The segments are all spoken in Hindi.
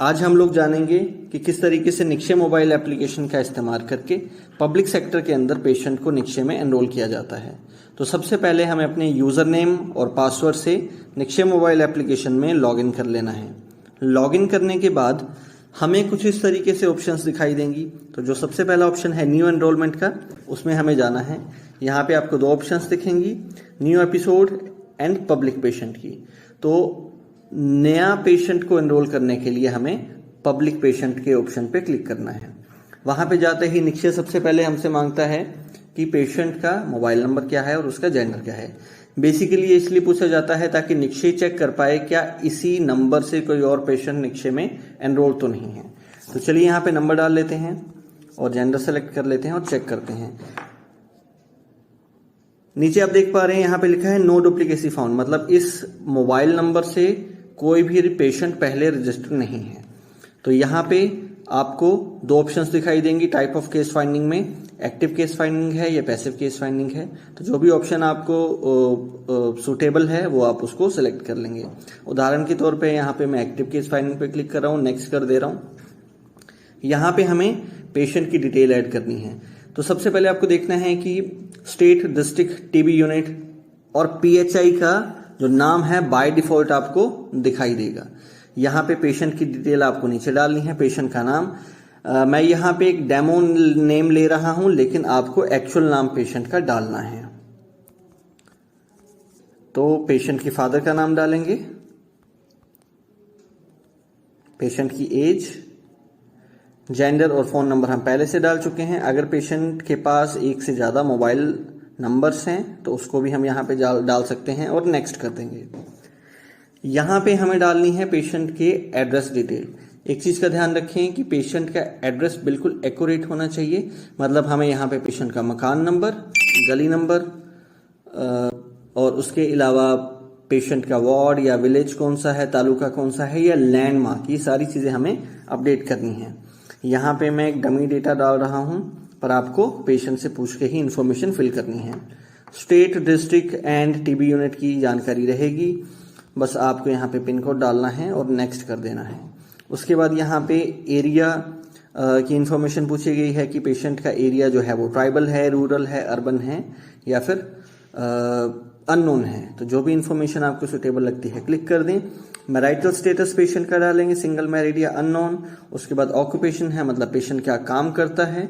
आज हम लोग जानेंगे कि किस तरीके से निक्षय मोबाइल एप्लीकेशन का इस्तेमाल करके पब्लिक सेक्टर के अंदर पेशेंट को निक्षय में एनरोल किया जाता है। तो सबसे पहले हमें अपने यूज़र नेम और पासवर्ड से निक्षय मोबाइल एप्लीकेशन में लॉगिन कर लेना है। लॉगिन करने के बाद हमें कुछ इस तरीके से ऑप्शंस दिखाई देंगी। तो जो सबसे पहला ऑप्शन है न्यू एनरोलमेंट का, उसमें हमें जाना है। यहाँ पे आपको दो ऑप्शंस दिखेंगी, new episode and public patient की। तो नया पेशेंट को एनरोल करने के लिए हमें पब्लिक पेशेंट के ऑप्शन पे क्लिक करना है। वहां पे जाते ही निक्षय सबसे पहले हमसे मांगता है कि पेशेंट का मोबाइल नंबर क्या है और उसका जेंडर क्या है। बेसिकली ये इसलिए पूछा जाता है ताकि निक्षय चेक कर पाए क्या इसी नंबर से कोई और पेशेंट निक्षय में एनरोल तो नहीं है। तो चलिए यहाँ पे नंबर डाल लेते हैं और जेंडर सेलेक्ट कर लेते हैं और चेक करते हैं। नीचे आप देख पा रहे हैं यहाँ पे लिखा है नो डुप्लीकेसी फाउंड, मतलब इस मोबाइल नंबर से कोई भी पेशेंट पहले रजिस्टर नहीं है। तो यहाँ पे आपको दो ऑप्शंस दिखाई देंगी टाइप ऑफ केस फाइंडिंग में, एक्टिव केस फाइंडिंग है या पैसिव केस फाइंडिंग है। तो जो भी ऑप्शन आपको सूटेबल है वो आप उसको सिलेक्ट कर लेंगे। उदाहरण के तौर पे यहाँ पे मैं एक्टिव केस फाइंडिंग पे क्लिक कर रहा हूँ, नेक्स्ट कर दे रहा हूँ। यहाँ पे हमें पेशेंट की डिटेल ऐड करनी है। तो सबसे पहले आपको देखना है कि स्टेट, डिस्ट्रिक्ट, टीबी यूनिट और पीएचआई का जो नाम है बाय डिफॉल्ट आपको दिखाई देगा। यहाँ पे पेशेंट की डिटेल आपको नीचे डालनी है, पेशेंट का नाम। मैं यहाँ पे एक डेमो नेम ले रहा हूं, लेकिन आपको एक्चुअल नाम पेशेंट का डालना है। तो पेशेंट के फादर का नाम डालेंगे, पेशेंट की एज, जेंडर और फोन नंबर हम पहले से डाल चुके हैं। अगर पेशेंट के पास एक से ज्यादा मोबाइल नंबर्स हैं तो उसको भी हम यहाँ पे डाल सकते हैं और नेक्स्ट कर देंगे। यहाँ पे हमें डालनी है पेशेंट के एड्रेस डिटेल। एक चीज का ध्यान रखें कि पेशेंट का एड्रेस बिल्कुल एक्यूरेट होना चाहिए, मतलब हमें यहाँ पे पेशेंट का मकान नंबर, गली नंबर और उसके अलावा पेशेंट का वार्ड या विलेज कौन सा है, तालुका कौन सा है या लैंडमार्क, ये सारी चीजें हमें अपडेट करनी है। यहाँ पे मैं एक डमी डेटा डाल रहा हूँ, पर आपको पेशेंट से पूछ के ही इंफॉर्मेशन फिल करनी है। State, district end TB unit की जानकारी रहेगी, बस आपको यहाँ पे पिन कोड डालना है और नेक्स्ट कर देना है। उसके बाद यहाँ पे एरिया की इंफॉर्मेशन पूछी गई है कि पेशेंट का एरिया जो है वो ट्राइबल है, रूरल है, अर्बन है या फिर अननोन है। तो जो भी इंफॉर्मेशन आपको सुटेबल लगती है क्लिक कर दें। मैरिटल स्टेटस पेशेंट का डालेंगे, सिंगल मैरिड या अननोन। उसके बाद ऑक्यूपेशन है, मतलब पेशेंट क्या काम करता है,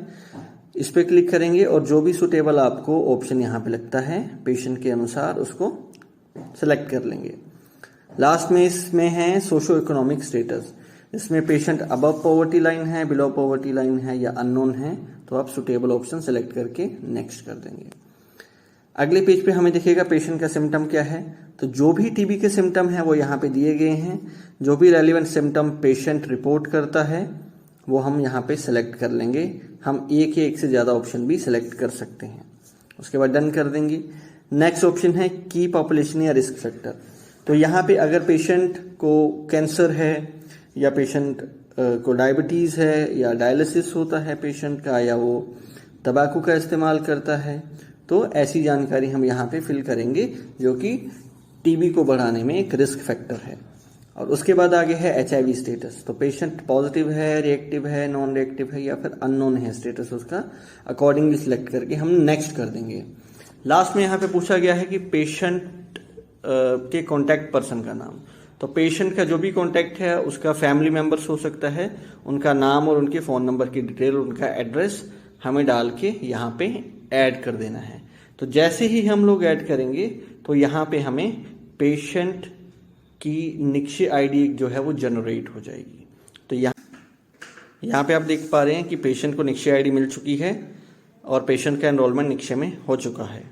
इस पे क्लिक करेंगे और जो भी सुटेबल आपको ऑप्शन यहाँ पे लगता है पेशेंट के अनुसार उसको सिलेक्ट कर लेंगे। लास्ट में इसमें है सोशो इकोनॉमिक स्टेटस, इसमें पेशेंट अबव पॉवर्टी लाइन है, बिलो पॉवर्टी लाइन है या अननोन है। तो आप सुटेबल ऑप्शन सेलेक्ट करके नेक्स्ट कर देंगे। अगले पेज पे हमें दिखेगा पेशेंट का सिम्टम क्या है। तो जो भी टीबी के सिम्टम है वो यहाँ पे दिए गए हैं। जो भी रेलिवेंट सिम्टम पेशेंट रिपोर्ट करता है वो हम यहाँ पे सिलेक्ट कर लेंगे। हम एक या एक से ज्यादा ऑप्शन भी सिलेक्ट कर सकते हैं। उसके बाद डन कर देंगे। नेक्स्ट ऑप्शन है की पॉपुलेशन या रिस्क फैक्टर। तो यहाँ पे अगर पेशेंट को कैंसर है या पेशेंट को डायबिटीज है या डायलिसिस होता है पेशेंट का, या वो तंबाकू का इस्तेमाल करता है, तो ऐसी जानकारी हम यहाँ पे फिल करेंगे जो कि टीबी को बढ़ाने में एक रिस्क फैक्टर है। और उसके बाद आगे है HIV स्टेटस। तो पेशेंट पॉजिटिव है, रिएक्टिव है, नॉन रिएक्टिव है या फिर अननोन है स्टेटस उसका, अकॉर्डिंगली सिलेक्ट करके हम नेक्स्ट कर देंगे। लास्ट में यहाँ पे पूछा गया है कि पेशेंट के कॉन्टैक्ट पर्सन का नाम। तो पेशेंट का जो भी कॉन्टैक्ट है उसका फैमिली मेंबर्स हो सकता है, उनका नाम और उनके फोन नंबर की डिटेल, उनका एड्रेस हमें डाल के यहाँ पे ऐड कर देना है। तो जैसे ही हम लोग ऐड करेंगे तो यहाँ पे हमें पेशेंट की निक्षय आईडी जो है वो जनरेट हो जाएगी। तो यहाँ पे आप देख पा रहे हैं कि पेशेंट को निक्षय आईडी मिल चुकी है और पेशेंट का एनरोलमेंट निक्षय में हो चुका है।